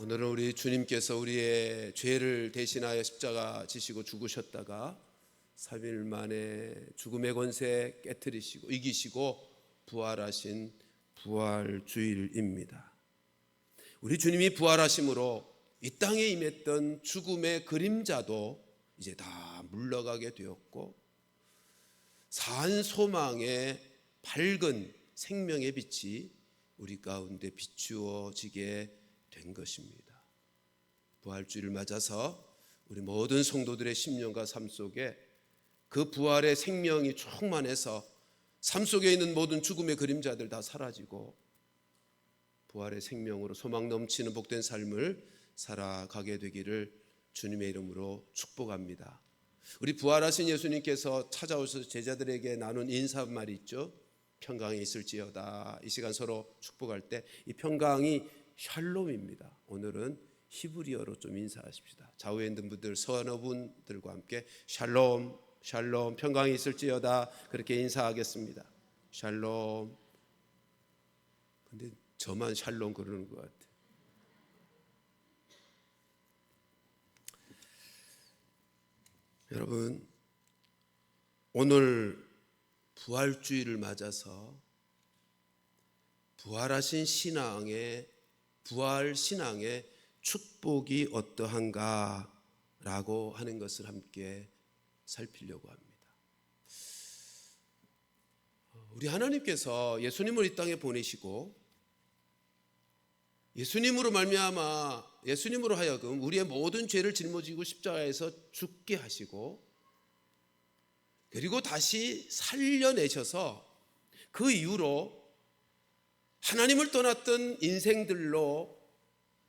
오늘은 우리 주님께서 우리의 죄를 대신하여 십자가 지시고 죽으셨다가 3일 만에 죽음의 권세 깨뜨리시고 이기시고 부활하신 부활주일입니다. 우리 주님이 부활하심으로 이 땅에 임했던 죽음의 그림자도 이제 다 물러가게 되었고 산 소망의 밝은 생명의 빛이 우리 가운데 비추어지게 된 것입니다. 부활주일을 맞아서 우리 모든 성도들의 심령과 삶 속에 그 부활의 생명이 충만해서 삶 속에 있는 모든 죽음의 그림자들 다 사라지고 부활의 생명으로 소망 넘치는 복된 삶을 살아가게 되기를 주님의 이름으로 축복합니다. 우리 부활하신 예수님께서 찾아오셔서 제자들에게 나눈 인사말이 있죠. 평강이 있을지어다. 이 시간 서로 축복할 때 이 평강이 샬롬입니다. 오늘은 히브리어로 좀 인사하십시다. 좌우에 있는 분들, 서너 분들과 함께 샬롬, 샬롬, 평강이 있을지어다. 그렇게 인사하겠습니다. 샬롬. 근데 저만 샬롬 그러는 것 같아요. 여러분, 오늘 부활주일을 맞아서 부활하신 신앙의 부활 신앙의 축복이 어떠한가라고 하는 것을 함께 살피려고 합니다. 우리 하나님께서 예수님을 이 땅에 보내시고 예수님으로 말미암아 예수님으로 하여금 우리의 모든 죄를 짊어지고 십자가에서 죽게 하시고 그리고 다시 살려내셔서 그 이후로 하나님을 떠났던 인생들로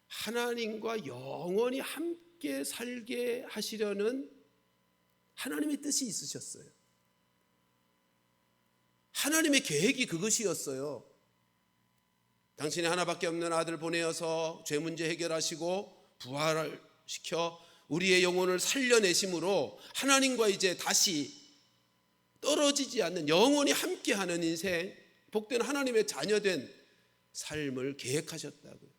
하나님과 영원히 함께 살게 하시려는 하나님의 뜻이 있으셨어요. 하나님의 계획이 그것이었어요. 당신이 하나밖에 없는 아들 보내어서 죄 문제 해결하시고 부활을 시켜 우리의 영혼을 살려내심으로 하나님과 이제 다시 떨어지지 않는 영원히 함께하는 인생, 복된 하나님의 자녀된 삶을 계획하셨다고요.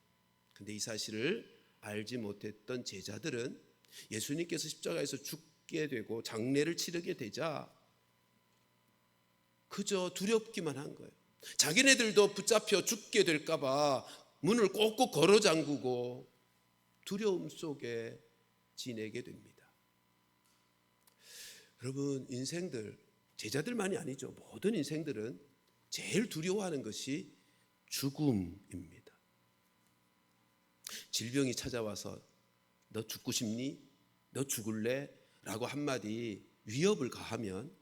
근데 이 사실을 알지 못했던 제자들은 예수님께서 십자가에서 죽게 되고 장례를 치르게 되자 그저 두렵기만 한 거예요. 자기네들도 붙잡혀 죽게 될까 봐 문을 꼭꼭 걸어 잠그고 두려움 속에 지내게 됩니다. 여러분, 인생들, 제자들만이 아니죠. 모든 인생들은 제일 두려워하는 것이 죽음입니다. 질병이 찾아와서 너 죽고 싶니? 너 죽을래? 라고 한마디 위협을 가하면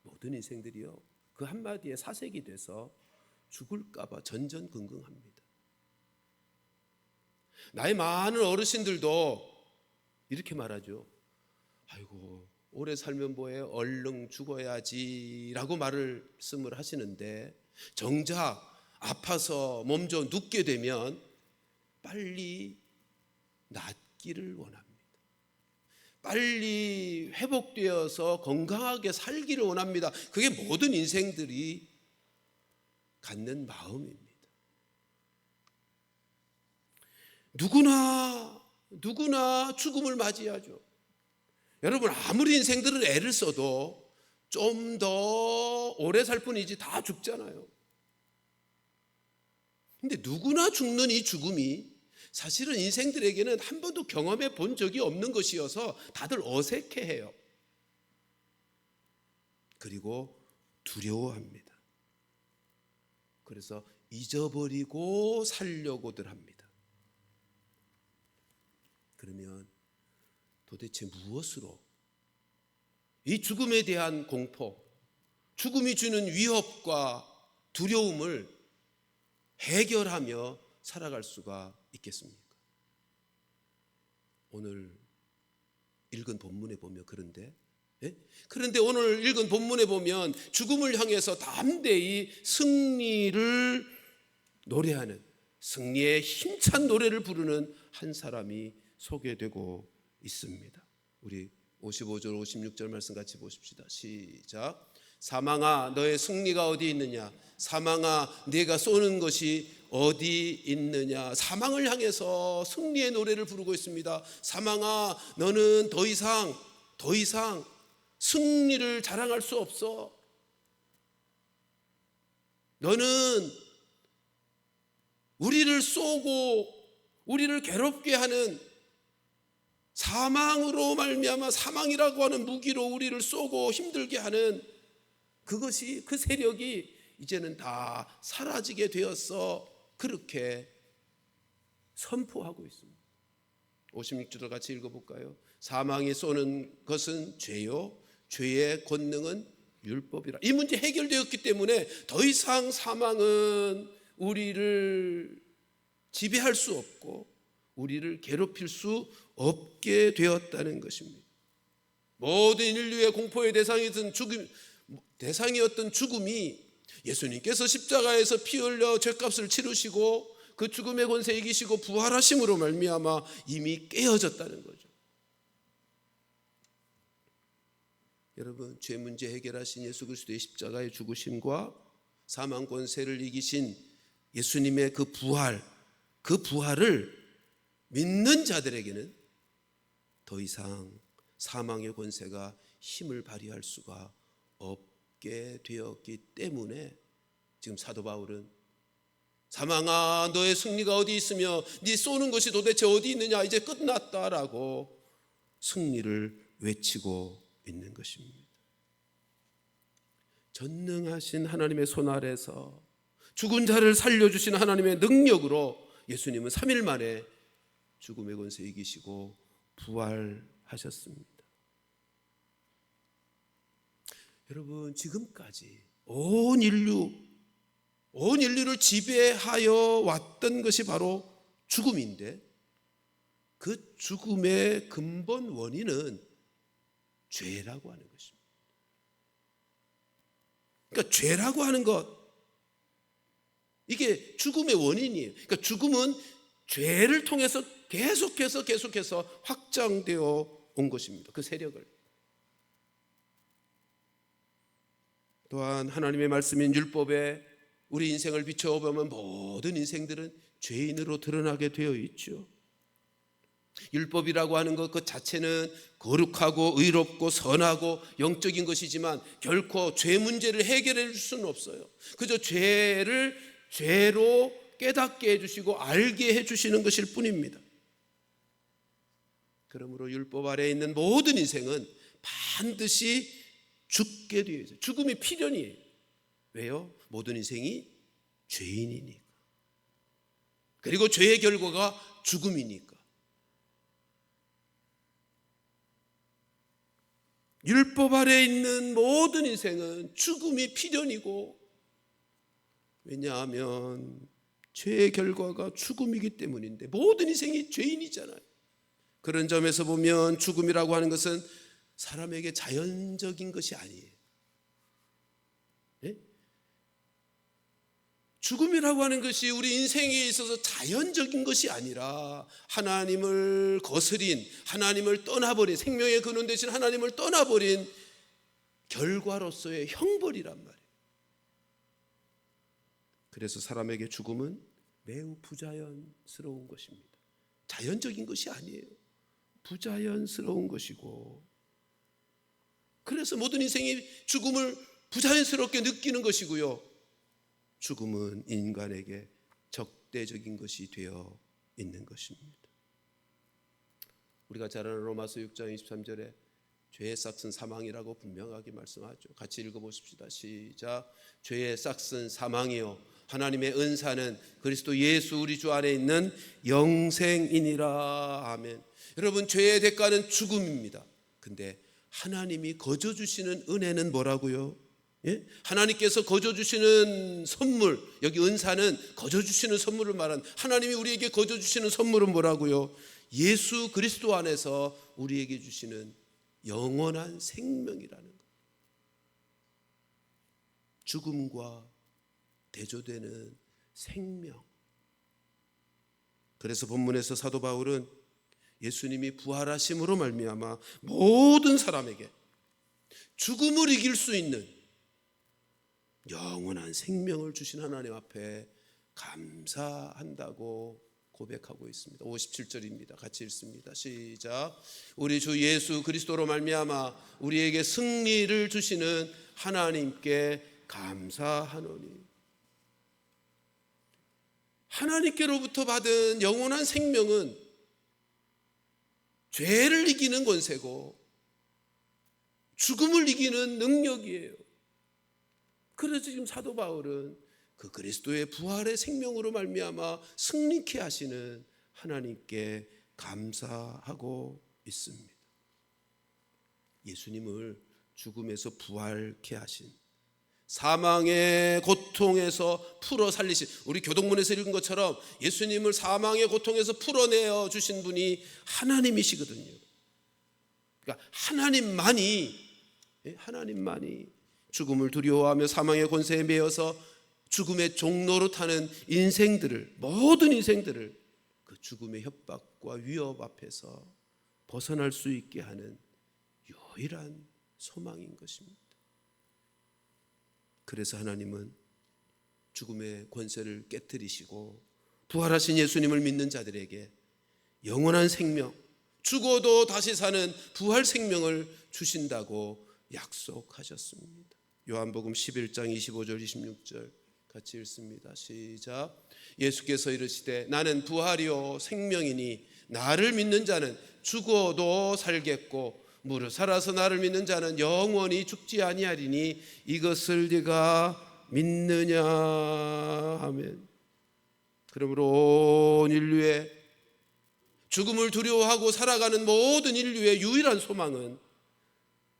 모든 인생들이요 그 한마디에 사색이 돼서 죽을까 봐 전전긍긍합니다. 나이 많은 어르신들도 이렇게 말하죠. 아이고 오래 살면 뭐해, 얼른 죽어야지 라고 말씀을 하시는데 정작 아파서 몸져 눕게 되면 빨리 낫기를 원합니다. 빨리 회복되어서 건강하게 살기를 원합니다. 그게 모든 인생들이 갖는 마음입니다. 누구나 죽음을 맞이하죠. 여러분, 아무리 인생들은 애를 써도 좀 더 오래 살 뿐이지 다 죽잖아요. 근데 누구나 죽는 이 죽음이 사실은 인생들에게는 한 번도 경험해 본 적이 없는 것이어서 다들 어색해해요. 그리고 두려워합니다. 그래서 잊어버리고 살려고들 합니다. 그러면 도대체 무엇으로 이 죽음에 대한 공포, 죽음이 주는 위협과 두려움을 해결하며 살아갈 수가 있겠습니까? 오늘 읽은 본문에 보면 그런데 오늘 읽은 본문에 보면 죽음을 향해서 담대히 승리를 노래하는, 승리의 힘찬 노래를 부르는 한 사람이 소개되고 있습니다. 우리 55절 56절 말씀 같이 보십시다. 시작. 사망아 너의 승리가 어디 있느냐, 사망아 네가 쏘는 것이 어디 있느냐. 사망을 향해서 승리의 노래를 부르고 있습니다. 사망아 너는 더 이상 승리를 자랑할 수 없어. 너는 우리를 쏘고 우리를 괴롭게 하는 사망으로 말미암아, 사망이라고 하는 무기로 우리를 쏘고 힘들게 하는 그것이, 그 세력이 이제는 다 사라지게 되었어. 그렇게 선포하고 있습니다. 56절을 같이 읽어볼까요? 사망이 쏘는 것은 죄요, 죄의 권능은 율법이라. 이 문제 해결되었기 때문에 더 이상 사망은 우리를 지배할 수 없고 우리를 괴롭힐 수 없게 되었다는 것입니다. 모든 인류의 공포의 대상이었던 죽음이 예수님께서 십자가에서 피 흘려 죄값을 치르시고 그 죽음의 권세 이기시고 부활하심으로 말미암아 이미 깨어졌다는 거죠. 여러분, 죄 문제 해결하신 예수 그리스도의 십자가의 죽으심과 사망 권세를 이기신 예수님의 그 부활을 믿는 자들에게는 더 이상 사망의 권세가 힘을 발휘할 수가 없게 되었기 때문에 지금 사도 바울은 사망아 너의 승리가 어디 있으며 네 쏘는 것이 도대체 어디 있느냐, 이제 끝났다라고 승리를 외치고 있는 것입니다. 전능하신 하나님의 손 아래서 죽은 자를 살려주신 하나님의 능력으로 예수님은 3일 만에 죽음의 권세 이기시고 부활하셨습니다. 여러분, 지금까지 온 인류를 지배하여 왔던 것이 바로 죽음인데, 그 죽음의 근본 원인은 죄라고 하는 것입니다. 그러니까 죄라고 하는 것, 이게 죽음의 원인이에요. 그러니까 죽음은 죄를 통해서 계속해서 확장되어 온 것입니다. 그 세력을. 또한 하나님의 말씀인 율법에 우리 인생을 비춰보면 모든 인생들은 죄인으로 드러나게 되어 있죠. 율법이라고 하는 것 그 자체는 거룩하고 의롭고 선하고 영적인 것이지만 결코 죄 문제를 해결해 줄 수는 없어요. 그저 죄를 죄로 깨닫게 해주시고 알게 해주시는 것일 뿐입니다. 그러므로 율법 아래에 있는 모든 인생은 반드시 죽게 되어 있어요. 죽음이 필연이에요. 왜요? 모든 인생이 죄인이니까. 그리고 죄의 결과가 죽음이니까. 율법 아래에 있는 모든 인생은 죽음이 필연이고, 왜냐하면 죄의 결과가 죽음이기 때문인데 모든 인생이 죄인이잖아요. 그런 점에서 보면 죽음이라고 하는 것은 사람에게 자연적인 것이 아니에요. 네? 죽음이라고 하는 것이 우리 인생에 있어서 자연적인 것이 아니라 하나님을 거스린, 하나님을 떠나버린, 생명의 근원 되신 하나님을 떠나버린 결과로서의 형벌이란 말이에요. 그래서 사람에게 죽음은 매우 부자연스러운 것입니다. 자연적인 것이 아니에요. 부자연스러운 것이고, 그래서 모든 인생이 죽음을 부자연스럽게 느끼는 것이고요, 죽음은 인간에게 적대적인 것이 되어 있는 것입니다. 우리가 잘 아는 로마서 6장 23절에 죄의 싹은 사망이라고 분명하게 말씀하죠. 같이 읽어보십시다. 시작. 죄의 싹은 사망이요 하나님의 은사는 그리스도 예수 우리 주 안에 있는 영생이니라. 아멘. 여러분, 죄의 대가는 죽음입니다. 근데 하나님이 거저 주시는 은혜는 뭐라고요? 예? 하나님께서 거저 주시는 선물, 여기 은사는 거저 주시는 선물을 말한, 하나님이 우리에게 거저 주시는 선물은 뭐라고요? 예수 그리스도 안에서 우리에게 주시는 영원한 생명이라는 것. 죽음과 대조되는 생명. 그래서 본문에서 사도 바울은 예수님이 부활하심으로 말미암아 모든 사람에게 죽음을 이길 수 있는 영원한 생명을 주신 하나님 앞에 감사한다고 고백하고 있습니다. 57절입니다. 같이 읽습니다. 시작. 우리 주 예수 그리스도로 말미암아 우리에게 승리를 주시는 하나님께 감사하노니. 하나님께로부터 받은 영원한 생명은 죄를 이기는 권세고 죽음을 이기는 능력이에요. 그래서 지금 사도 바울은 그 그리스도의 부활의 생명으로 말미암아 승리케 하시는 하나님께 감사하고 있습니다. 예수님을 죽음에서 부활케 하신, 사망의 고통에서 풀어 살리신, 우리 교동문에서 읽은 것처럼 예수님을 사망의 고통에서 풀어내어 주신 분이 하나님이시거든요. 그러니까 하나님만이 죽음을 두려워하며 사망의 권세에 매여서 죽음의 종로로 타는 인생들을, 모든 인생들을 그 죽음의 협박과 위협 앞에서 벗어날 수 있게 하는 유일한 소망인 것입니다. 그래서 하나님은 죽음의 권세를 깨뜨리시고 부활하신 예수님을 믿는 자들에게 영원한 생명, 죽어도 다시 사는 부활 생명을 주신다고 약속하셨습니다. 요한복음 11장 25절 26절 같이 읽습니다. 시작. 예수께서 이르시되 나는 부활이요 생명이니 나를 믿는 자는 죽어도 살겠고 무릇 살아서 나를 믿는 자는 영원히 죽지 아니하리니 이것을 네가 믿느냐. 아멘. 그러므로 온 인류의 죽음을 두려워하고 살아가는 모든 인류의 유일한 소망은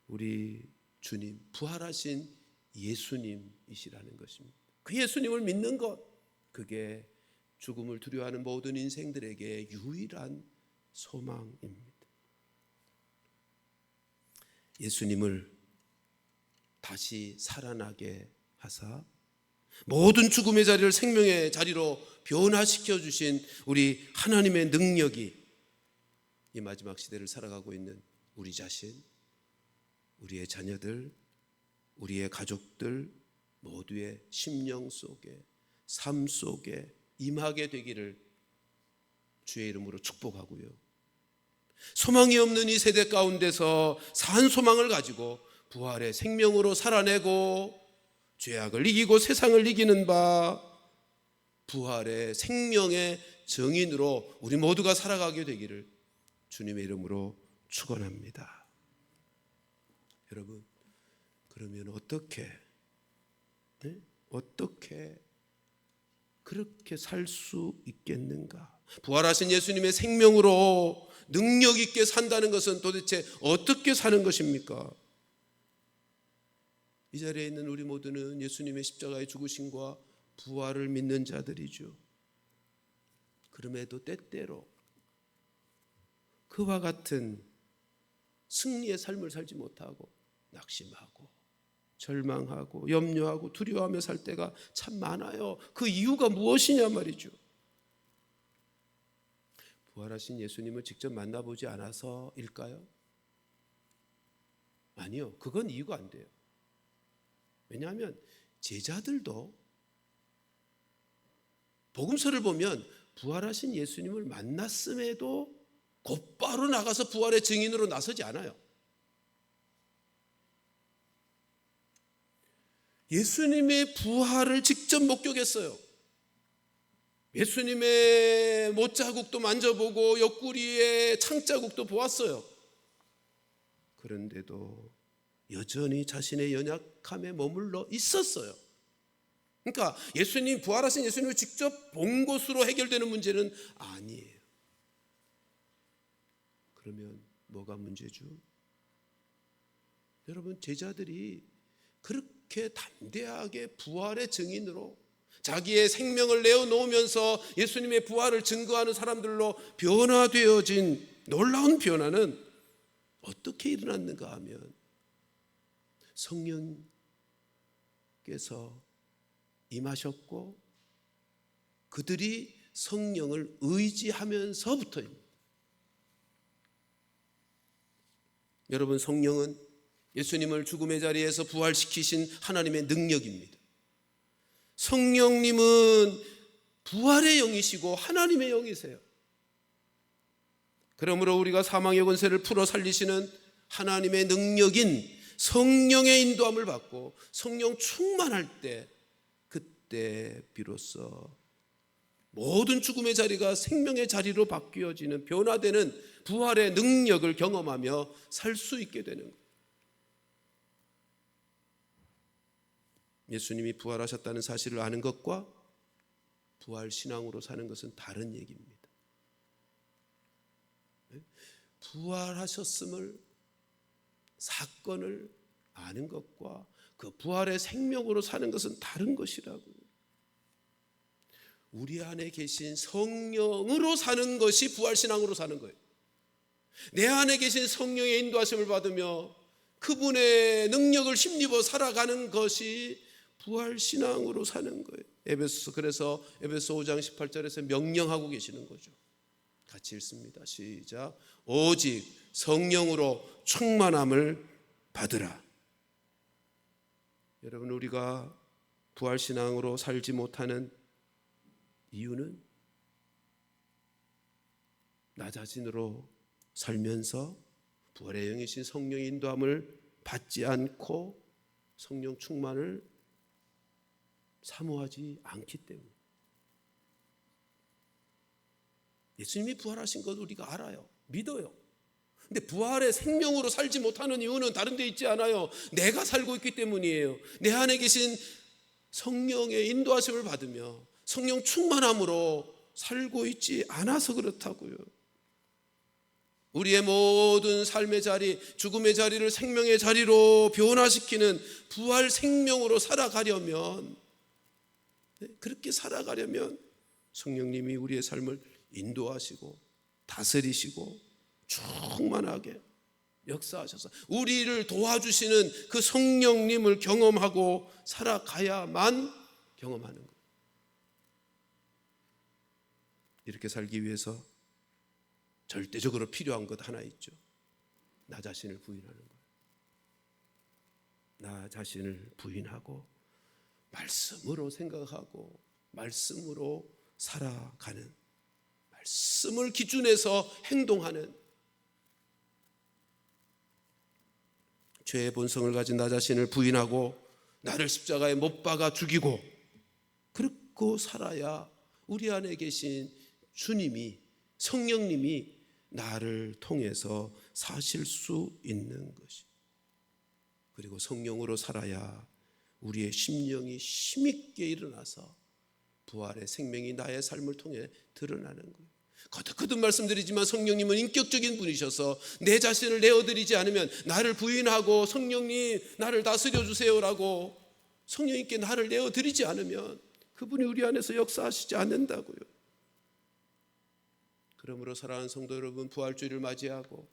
우리 주님, 부활하신 예수님이시라는 것입니다. 그 예수님을 믿는 것, 그게 죽음을 두려워하는 모든 인생들에게 유일한 소망입니다. 예수님을 다시 살아나게 하사 모든 죽음의 자리를 생명의 자리로 변화시켜 주신 우리 하나님의 능력이 이 마지막 시대를 살아가고 있는 우리 자신, 우리의 자녀들, 우리의 가족들 모두의 심령 속에, 삶 속에 임하게 되기를 주의 이름으로 축복하고요. 소망이 없는 이 세대 가운데서 산 소망을 가지고 부활의 생명으로 살아내고 죄악을 이기고 세상을 이기는 바 부활의 생명의 증인으로 우리 모두가 살아가게 되기를 주님의 이름으로 축원합니다. 여러분, 그러면 어떻게 그렇게 살 수 있겠는가? 부활하신 예수님의 생명으로 능력 있게 산다는 것은 도대체 어떻게 사는 것입니까? 이 자리에 있는 우리 모두는 예수님의 십자가의 죽으심과 부활을 믿는 자들이죠. 그럼에도 때때로 그와 같은 승리의 삶을 살지 못하고 낙심하고 절망하고 염려하고 두려워하며 살 때가 참 많아요. 그 이유가 무엇이냐 말이죠. 부활하신 예수님을 직접 만나보지 않아서일까요? 아니요, 그건 이유가 안 돼요. 왜냐하면 제자들도 복음서를 보면 부활하신 예수님을 만났음에도 곧바로 나가서 부활의 증인으로 나서지 않아요. 예수님의 부활을 직접 목격했어요. 예수님의 못자국도 만져보고 옆구리의 창자국도 보았어요. 그런데도 여전히 자신의 연약함에 머물러 있었어요. 그러니까 예수님, 부활하신 예수님을 직접 본 것으로 해결되는 문제는 아니에요. 그러면 뭐가 문제죠? 여러분, 제자들이 그렇게 담대하게 부활의 증인으로 자기의 생명을 내어놓으면서 예수님의 부활을 증거하는 사람들로 변화되어진 놀라운 변화는 어떻게 일어났는가 하면 성령께서 임하셨고 그들이 성령을 의지하면서부터입니다. 여러분, 성령은 예수님을 죽음의 자리에서 부활시키신 하나님의 능력입니다. 성령님은 부활의 영이시고 하나님의 영이세요. 그러므로 우리가 사망의 권세를 풀어 살리시는 하나님의 능력인 성령의 인도함을 받고 성령 충만할 때, 그때 비로소 모든 죽음의 자리가 생명의 자리로 바뀌어지는, 변화되는 부활의 능력을 경험하며 살 수 있게 되는 거예요. 예수님이 부활하셨다는 사실을 아는 것과 부활 신앙으로 사는 것은 다른 얘기입니다. 부활하셨음을, 사건을 아는 것과 그 부활의 생명으로 사는 것은 다른 것이라고요. 우리 안에 계신 성령으로 사는 것이 부활신앙으로 사는 거예요. 내 안에 계신 성령의 인도하심을 받으며 그분의 능력을 힘입어 살아가는 것이 부활신앙으로 사는 거예요. 그래서 에베소 5장 18절에서 명령하고 계시는 거죠. 같이 읽습니다. 시작. 오직 성령으로 충만함을 받으라. 여러분, 우리가 부활신앙으로 살지 못하는 이유는 나 자신으로 살면서 부활의 영이신 성령의 인도함을 받지 않고 성령 충만을 사모하지 않기 때문에. 예수님이 부활하신 것 우리가 알아요. 믿어요. 근데 부활의 생명으로 살지 못하는 이유는 다른 데 있지 않아요. 내가 살고 있기 때문이에요. 내 안에 계신 성령의 인도하심을 받으며 성령 충만함으로 살고 있지 않아서 그렇다고요. 우리의 모든 삶의 자리, 죽음의 자리를 생명의 자리로 변화시키는 부활 생명으로 살아가려면, 그렇게 살아가려면 성령님이 우리의 삶을 인도하시고 다스리시고 충만하게 역사하셔서 우리를 도와주시는 그 성령님을 경험하고 살아가야만 경험하는 거예요. 이렇게 살기 위해서 절대적으로 필요한 것 하나 있죠. 나 자신을 부인하는 거예요. 나 자신을 부인하고 말씀으로 생각하고 말씀으로 살아가는, 말씀을 기준해서 행동하는, 죄의 본성을 가진 나 자신을 부인하고 나를 십자가에 못 박아 죽이고 그렇고 살아야 우리 안에 계신 주님이, 성령님이 나를 통해서 사실 수 있는 것이. 그리고 성령으로 살아야 우리의 심령이 힘있게 일어나서 부활의 생명이 나의 삶을 통해 드러나는 거예요. 거듭거듭 말씀드리지만 성령님은 인격적인 분이셔서 내 자신을 내어드리지 않으면, 나를 부인하고 성령님 나를 다스려 주세요라고 성령님께 나를 내어드리지 않으면 그분이 우리 안에서 역사하시지 않는다고요. 그러므로 사랑하는 성도 여러분, 부활주의를 맞이하고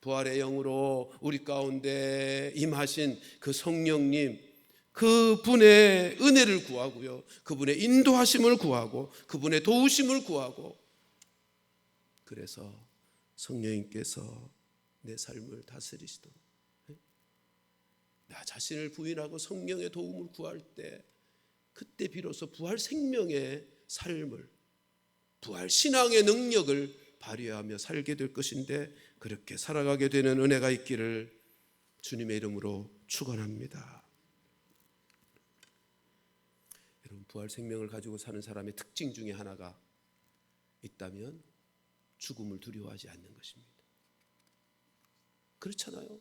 부활의 영으로 우리 가운데 임하신 그 성령님, 그분의 은혜를 구하고요, 그분의 인도하심을 구하고 그분의 도우심을 구하고, 그래서 성령님께서 내 삶을 다스리시도록, 나 자신을 부인하고 성령의 도움을 구할 때, 그때 비로소 부활 생명의 삶을, 부활 신앙의 능력을 발휘하며 살게 될 것인데, 그렇게 살아가게 되는 은혜가 있기를 주님의 이름으로 축원합니다. 여러분, 부활 생명을 가지고 사는 사람의 특징 중에 하나가 있다면 죽음을 두려워하지 않는 것입니다. 그렇잖아요.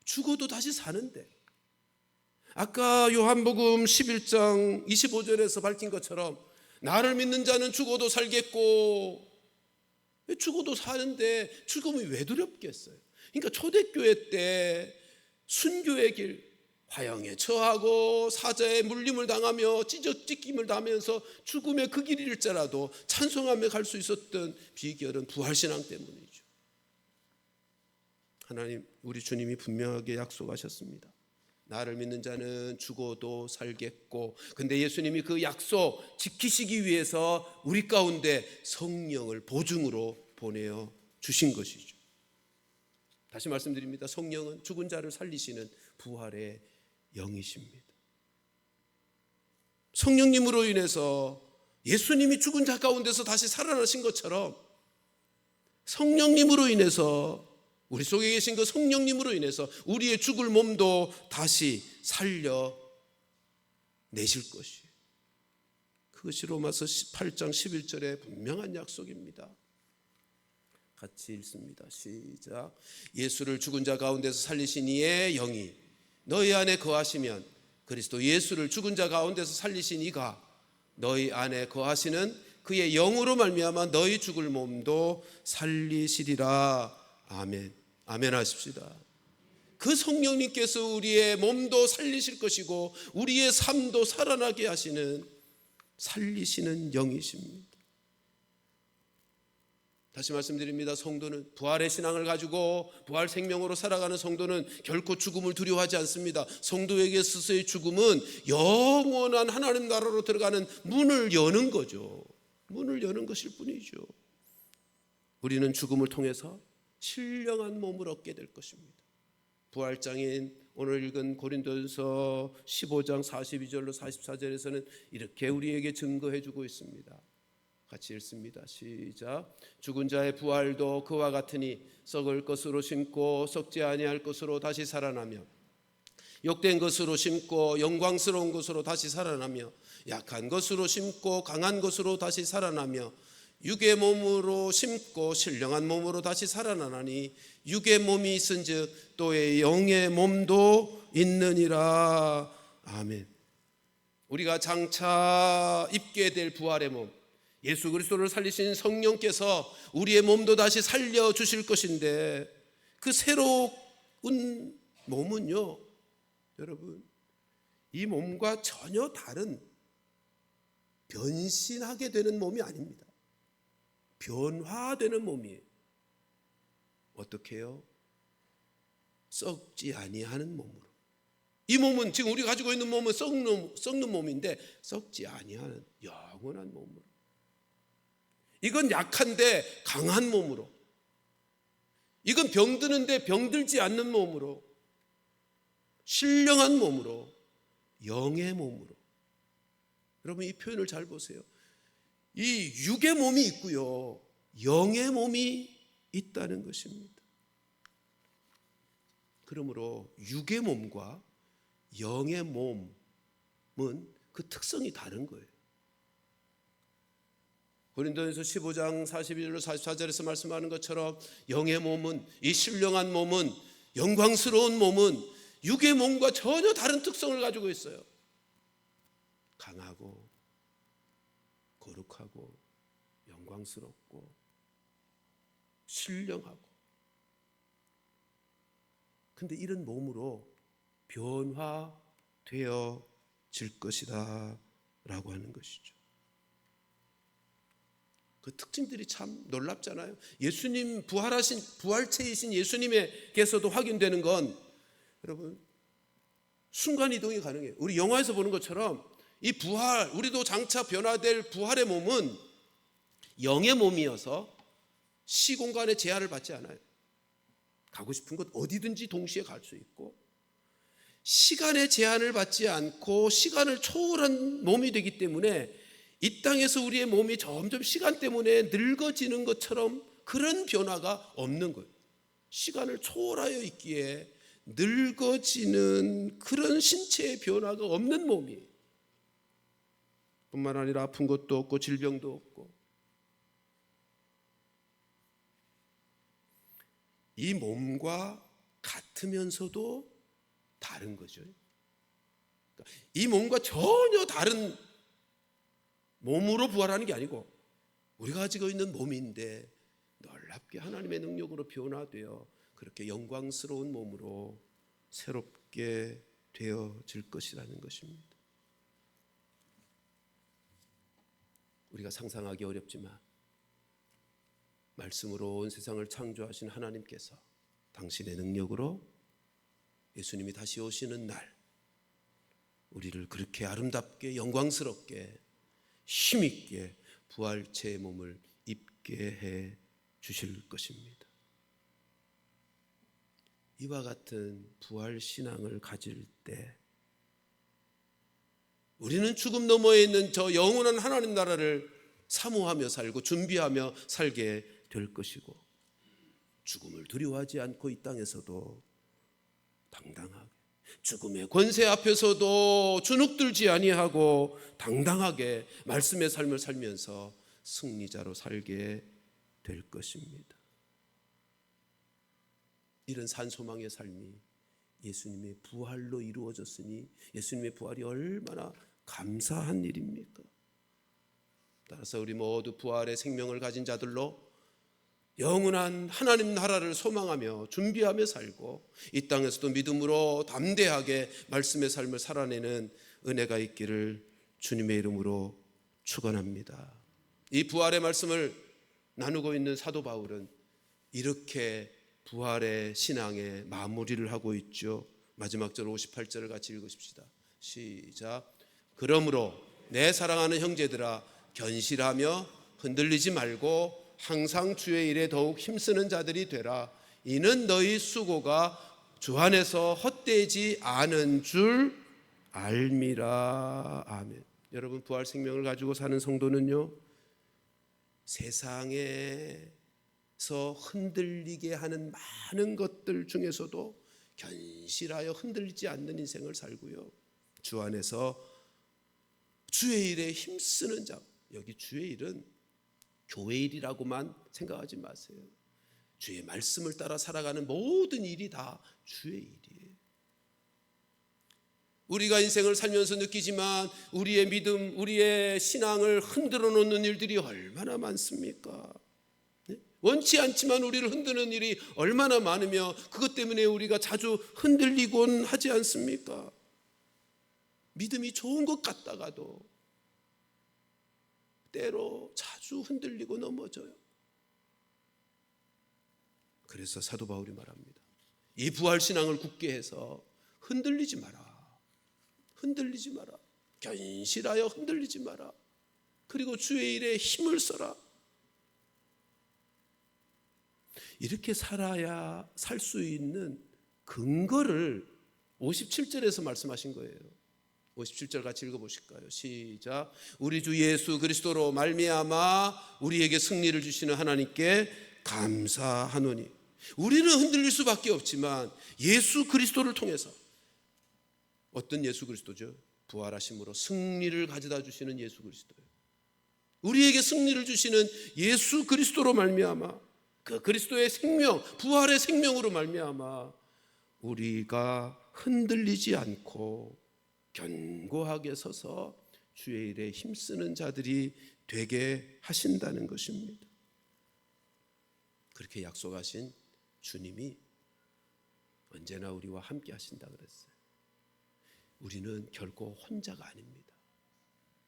죽어도 다시 사는데, 아까 요한복음 11장 25절에서 밝힌 것처럼 나를 믿는 자는 죽어도 살겠고, 죽어도 사는데 죽음이 왜 두렵겠어요? 그러니까 초대교회 때 순교의 길, 화형에 처하고 사자의 물림을 당하며 찢김을 당하면서 죽음의 그 길일지라도 찬송하며 갈 수 있었던 비결은 부활신앙 때문이죠. 하나님, 우리 주님이 분명하게 약속하셨습니다. 나를 믿는 자는 죽어도 살겠고, 근데 예수님이 그 약속 지키시기 위해서 우리 가운데 성령을 보증으로 보내어 주신 것이죠. 다시 말씀드립니다. 성령은 죽은 자를 살리시는 부활의 영이십니다. 성령님으로 인해서 예수님이 죽은 자 가운데서 다시 살아나신 것처럼 성령님으로 인해서 우리 속에 계신 그 성령님으로 인해서 우리의 죽을 몸도 다시 살려 내실 것이에요. 그것이 로마서 8장 11절의 분명한 약속입니다. 같이 읽습니다. 시작. 예수를 죽은 자 가운데서 살리신 이의 영이 너희 안에 거하시면 그리스도 예수를 죽은 자 가운데서 살리신 이가 너희 안에 거하시는 그의 영으로 말미암아 너희 죽을 몸도 살리시리라. 아멘. 아멘 하십시다. 그 성령님께서 우리의 몸도 살리실 것이고 우리의 삶도 살아나게 하시는 살리시는 영이십니다. 다시 말씀드립니다. 성도는 부활의 신앙을 가지고 부활 생명으로 살아가는 성도는 결코 죽음을 두려워하지 않습니다. 성도에게 있어서의 죽음은 영원한 하나님 나라로 들어가는 문을 여는 거죠. 문을 여는 것일 뿐이죠. 우리는 죽음을 통해서 신령한 몸을 얻게 될 것입니다. 부활장인 오늘 읽은 고린도전서 15장 42절로 44절에서는 이렇게 우리에게 증거해 주고 있습니다. 같이 읽습니다. 시작. 죽은 자의 부활도 그와 같으니 썩을 것으로 심고 썩지 아니할 것으로 다시 살아나며 욕된 것으로 심고 영광스러운 것으로 다시 살아나며 약한 것으로 심고 강한 것으로 다시 살아나며 육의 몸으로 심고 신령한 몸으로 다시 살아나나니 육의 몸이 있은즉 또의 영의 몸도 있느니라. 아멘. 우리가 장차 입게 될 부활의 몸, 예수 그리스도를 살리신 성령께서 우리의 몸도 다시 살려주실 것인데 그 새로운 몸은요, 여러분, 이 몸과 전혀 다른 변신하게 되는 몸이 아닙니다. 변화되는 몸이에요. 어떻게 해요? 썩지 아니하는 몸으로. 이 몸은 지금 우리가 가지고 있는 몸은 썩는 몸인데 썩지 아니하는 영원한 몸으로. 이건 약한데 강한 몸으로. 이건 병드는데 병들지 않는 몸으로. 신령한 몸으로. 영의 몸으로. 여러분 이 표현을 잘 보세요. 이 육의 몸이 있고요, 영의 몸이 있다는 것입니다. 그러므로 육의 몸과 영의 몸은 그 특성이 다른 거예요. 고린도전서 15장 42절로 44절에서 말씀하는 것처럼 영의 몸은, 이 신령한 몸은, 영광스러운 몸은 육의 몸과 전혀 다른 특성을 가지고 있어요. 강하고 거룩하고 영광스럽고 신령하고. 근데 이런 몸으로 변화되어질 것이다 라고 하는 것이죠. 그 특징들이 참 놀랍잖아요. 예수님 부활체이신 예수님께서도 확인되는 건 여러분 순간이동이 가능해요. 우리 영화에서 보는 것처럼 이 부활, 우리도 장차 변화될 부활의 몸은 영의 몸이어서 시공간의 제한을 받지 않아요. 가고 싶은 곳 어디든지 동시에 갈 수 있고 시간의 제한을 받지 않고 시간을 초월한 몸이 되기 때문에 이 땅에서 우리의 몸이 점점 시간 때문에 늙어지는 것처럼 그런 변화가 없는 거예요. 시간을 초월하여 있기에 늙어지는 그런 신체의 변화가 없는 몸이에요. 뿐만 아니라 아픈 것도 없고 질병도 없고. 이 몸과 같으면서도 다른 거죠. 이 몸과 전혀 다른 몸으로 부활하는 게 아니고 우리가 가지고 있는 몸인데 놀랍게 하나님의 능력으로 변화되어 그렇게 영광스러운 몸으로 새롭게 되어질 것이라는 것입니다. 우리가 상상하기 어렵지만 말씀으로 온 세상을 창조하신 하나님께서 당신의 능력으로 예수님이 다시 오시는 날 우리를 그렇게 아름답게 영광스럽게 힘있게 부활체의 몸을 입게 해 주실 것입니다. 이와 같은 부활 신앙을 가질 때 우리는 죽음 너머에 있는 저 영원한 하나님 나라를 사모하며 살고 준비하며 살게 될 것이고, 죽음을 두려워하지 않고 이 땅에서도 당당하게, 죽음의 권세 앞에서도 주눅들지 아니하고 당당하게 말씀의 삶을 살면서 승리자로 살게 될 것입니다. 이런 산소망의 삶이 예수님의 부활로 이루어졌으니 예수님의 부활이 얼마나 감사한 일입니까? 따라서 우리 모두 부활의 생명을 가진 자들로 영원한 하나님 나라를 소망하며 준비하며 살고 이 땅에서도 믿음으로 담대하게 말씀의 삶을 살아내는 은혜가 있기를 주님의 이름으로 축원합니다. 이 부활의 말씀을 나누고 있는 사도 바울은 이렇게 부활의 신앙의 마무리를 하고 있죠. 마지막 절 58절을 같이 읽으십시다. 시작. 그러므로 내 사랑하는 형제들아, 견실하며 흔들리지 말고 항상 주의 일에 더욱 힘쓰는 자들이 되라. 이는 너희 수고가 주 안에서 헛되지 않은 줄 알미라. 아멘. 여러분, 부활 생명을 가지고 사는 성도는요, 세상에서 흔들리게 하는 많은 것들 중에서도 견실하여 흔들리지 않는 인생을 살고요, 주 안에서 주의 일에 힘쓰는 자. 여기 주의 일은 교회 일이라고만 생각하지 마세요. 주의 말씀을 따라 살아가는 모든 일이 다 주의 일이에요. 우리가 인생을 살면서 느끼지만 우리의 믿음, 우리의 신앙을 흔들어 놓는 일들이 얼마나 많습니까? 원치 않지만 우리를 흔드는 일이 얼마나 많으며 그것 때문에 우리가 자주 흔들리곤 하지 않습니까? 믿음이 좋은 것 같다가도 때로 자주 흔들리고 넘어져요. 그래서 사도 바울이 말합니다. 이 부활신앙을 굳게 해서 흔들리지 마라. 흔들리지 마라. 견실하여 흔들리지 마라. 그리고 주의 일에 힘을 써라. 이렇게 살아야 살 수 있는 근거를 57절에서 말씀하신 거예요. 57절 같이 읽어보실까요? 시작. 우리 주 예수 그리스도로 말미암아 우리에게 승리를 주시는 하나님께 감사하노니. 우리는 흔들릴 수밖에 없지만 예수 그리스도를 통해서, 어떤 예수 그리스도죠? 부활하심으로 승리를 가져다 주시는 예수 그리스도예요. 우리에게 승리를 주시는 예수 그리스도로 말미암아, 그 그리스도의 생명, 부활의 생명으로 말미암아 우리가 흔들리지 않고 견고하게 서서 주의 일에 힘쓰는 자들이 되게 하신다는 것입니다. 그렇게 약속하신 주님이 언제나 우리와 함께 하신다 그랬어요. 우리는 결코 혼자가 아닙니다.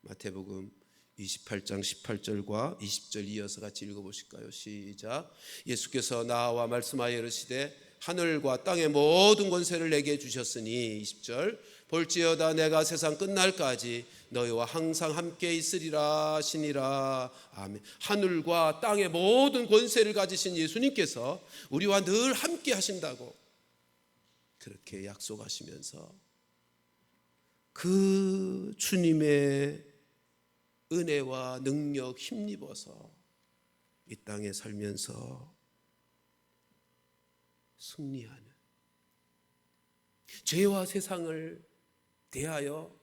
마태복음 28장 18절과 20절 이어서 같이 읽어보실까요? 시작. 예수께서 나와 말씀하여 이르시되 하늘과 땅의 모든 권세를 내게 주셨으니, 20절, 볼지어다 내가 세상 끝날까지 너희와 항상 함께 있으리라 하시니라. 아멘. 하늘과 땅의 모든 권세를 가지신 예수님께서 우리와 늘 함께 하신다고 그렇게 약속하시면서 그 주님의 은혜와 능력 힘입어서 이 땅에 살면서 승리하는, 죄와 세상을 대하여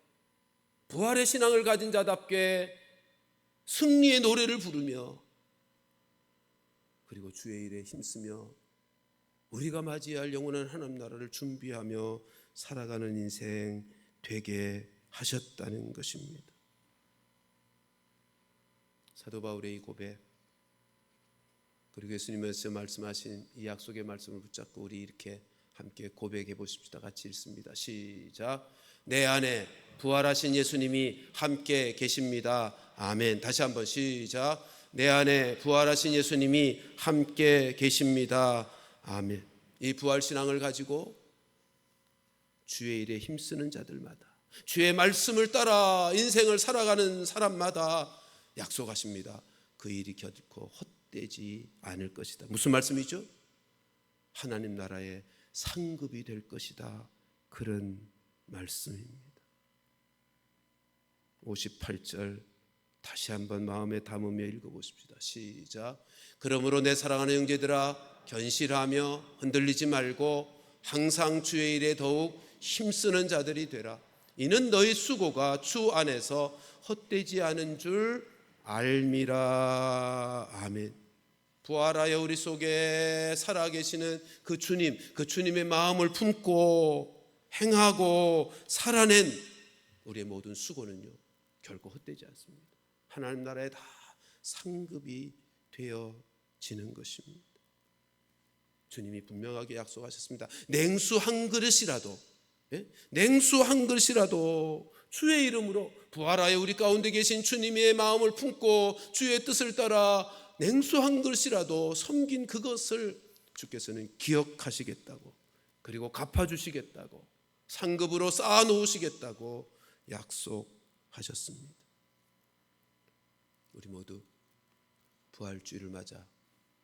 부활의 신앙을 가진 자답게 승리의 노래를 부르며, 그리고 주의 일에 힘쓰며 우리가 맞이할 영원한 하나님 나라를 준비하며 살아가는 인생 되게 하셨다는 것입니다. 사도 바울의 이 고백, 그리고 예수님께서 말씀하신 이 약속의 말씀을 붙잡고 우리 이렇게 함께 고백해 보십시다. 같이 읽습니다. 시작. 내 안에 부활하신 예수님이 함께 계십니다. 아멘. 다시 한번 시작. 내 안에 부활하신 예수님이 함께 계십니다. 아멘. 이 부활신앙을 가지고 주의 일에 힘쓰는 자들마다, 주의 말씀을 따라 인생을 살아가는 사람마다 약속하십니다. 그 일이 결코 헛되지 않을 것이다. 무슨 말씀이죠? 하나님 나라의 상급이 될 것이다. 그런 말씀입니다. 58절 다시 한번 마음에 담으며 읽어보십시다. 시작. 그러므로 내 사랑하는 형제들아, 견실하며 흔들리지 말고 항상 주의 일에 더욱 힘쓰는 자들이 되라. 이는 너희 수고가 주 안에서 헛되지 않은 줄 알미라. 아멘. 부활하여 우리 속에 살아계시는 그 주님, 그 주님의 마음을 품고 행하고 살아낸 우리의 모든 수고는요, 결코 헛되지 않습니다. 하나님 나라에 다 상급이 되어지는 것입니다. 주님이 분명하게 약속하셨습니다. 냉수 한 그릇이라도, 냉수 한 그릇이라도 주의 이름으로 부활하여 우리 가운데 계신 주님의 마음을 품고 주의 뜻을 따라 냉수 한 그릇이라도 섬긴 그것을 주께서는 기억하시겠다고, 그리고 갚아주시겠다고, 상급으로 쌓아놓으시겠다고 약속하셨습니다. 우리 모두 부활주의를 맞아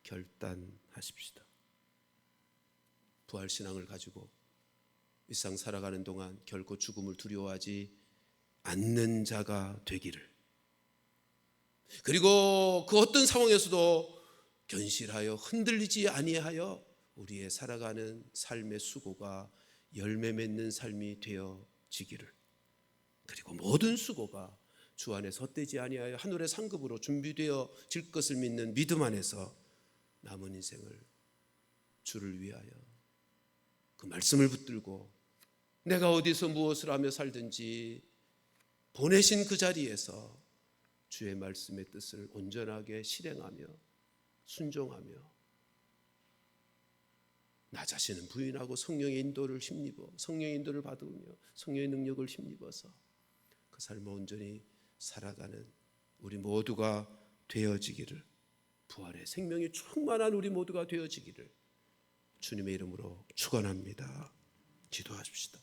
결단하십시다. 부활신앙을 가지고 일상 살아가는 동안 결코 죽음을 두려워하지 않는 자가 되기를, 그리고 그 어떤 상황에서도 견실하여 흔들리지 아니하여 우리의 살아가는 삶의 수고가 열매 맺는 삶이 되어지기를, 그리고 모든 수고가 주 안에서 헛되지 아니하여 하늘의 상급으로 준비되어질 것을 믿는 믿음 안에서 남은 인생을 주를 위하여 그 말씀을 붙들고 내가 어디서 무엇을 하며 살든지 보내신 그 자리에서 주의 말씀의 뜻을 온전하게 실행하며 순종하며 나 자신은 부인하고 성령의 인도를 힘입어, 성령의 인도를 받으며 성령의 능력을 힘입어서 그 삶을 온전히 살아가는 우리 모두가 되어지기를, 부활의 생명이 충만한 우리 모두가 되어지기를 주님의 이름으로 축원합니다. 기도하십시다.